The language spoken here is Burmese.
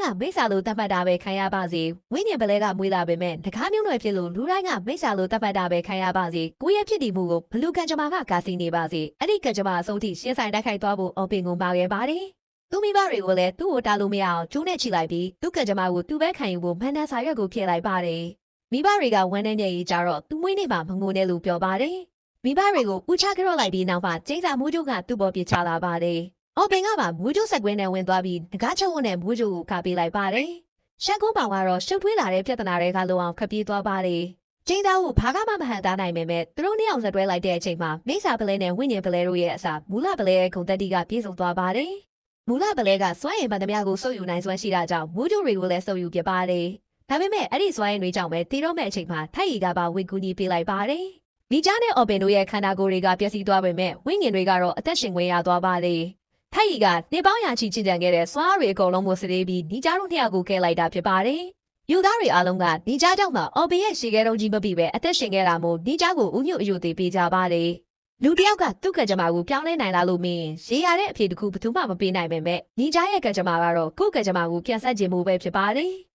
ကမိစ္ဆာလိုတတ်မှတ်တာပဲခံရပါစေဝိညာဉ်ပလဲကမွေးလာပေမဲ့တကားမျိုးနွယ်ဖြစ်လို့လူတိုင်းကမိစ္ဆာလိုတတ်မှတ်တာပဲခံရပါစေကိုရဲ့ဖြစ်တည်မှုကိုဘလူကန်ကြမာကကာစီနေပါစေအဲ့ဒီကန်ကြမာအဆုံးထိရှင်းဆိုင်တိုက်ခိုက်သွားဖို့အော်ပင်ကိုပါခဲ့ပါတယ်သူမိဘတွေကိုလည်းသူ့ကိုတားလို့မရအောင်ကျိုးနဲ့ချိလိုက်ပြီးသူ့ကန်ကြမာကိုသူ့ပဲခံယူဖို့မန်တန်စာရွက်ကိုဖျက်လိုက်ပါတယ်မိဘတွေကဝမ်းနဲ့ညရေးကြတော့သူ့မွေးနေ့မှာမငိုနဲ့လို့ပြောပါတယ်မိဘတွေကိုဥချကြော့လိုက်ပြီးနောက်မှာကျင်းစာမိုးကျိုးကသူ့ပေါ်ပြချလာပါတယ်အော်ပင်ကပါမိုးကျိုးဆက်ကွင်းနဲ့ဝင်သွားပြီးငကားချုပ်ဝတ်နဲ့မိုးကျိုးကိုခါပေးလိုက်ပါတယ်ရှက်ကုန်းပေါင်ကတော့ရှုပ်ထွေးလာတဲ့ပြဿနာတွေကလုံအောင်ခပ်ပြေးသွားပါတယ်ကျင်းသားကိုဘာကမှမဟန်တားနိုင်ပေမဲ့သူတို့နှစ်အောင်ဆက်တွဲလိုက်တဲ့အချိန်မှာမိစ္ဆာပလဲနဲ့ဝိညာဉ်ပလဲတို့ရဲ့အစာမူလပလဲရဲ့ဂုံတက်တီကပြေဆုံးသွားပါတယ်မူလပလဲကစွမ်းရည်မှန်သမျှကိုစုပ်ယူနိုင်စွမ်းရှိတာကြောင့်မိုးကျိုးတွေကိုလည်းစုပ်ယူပြပါတယ်ဒါပေမဲ့အဲ့ဒီစွမ်းရည်တွေကြောင့်ပဲတည်တော့မဲ့အချိန်မှာထိုက်ရီကပါဝင်ကူညီပေးလိုက်ပါတယ်မိကြားနဲ့အော်ပင်တို့ရဲ့ခန္ဓာကိုယ်တွေကပျက်စီးသွားပေမဲ့ဝိညာဉ်တွေကတော့အသက်ရှင်ခွင့်ရသွားပါတယ်ထိုက်ရီကနေပေါင်းရာချီချစ်ကြံခဲ့တဲ့စွားရီအကုန်လုံးကိုစတေးပြီးညီကြားတို့နှစ်ယောက်ကိုကဲလိုက်တာဖြစ်ပါတယ်။ယူသားတွေအားလုံးကညီကြားကြောင့်မှအော်ပင်ရဲ့ရှေ့ခဲတုံးကြီးမပြီးပဲအသက်ရှင်ခဲ့တာမို့ညီကြားကိုဥညွတ်အယုတ်သေးပေးကြပါတယ်။လူတယောက်ကသူ့ကကြမ္မာကိုပြောင်းလဲနိုင်လာလို့မင်းရေရတဲ့အဖြေတစ်ခုဘယ်သူမှမပေးနိုင်ပေမဲ့ညီကြားရဲ့ကကြမ္မာကတော့ကိုယ့်ကကြမ္မာကိုပြန်ဆက်ခြင်းမှုပဲဖြစ်ပါတယ်။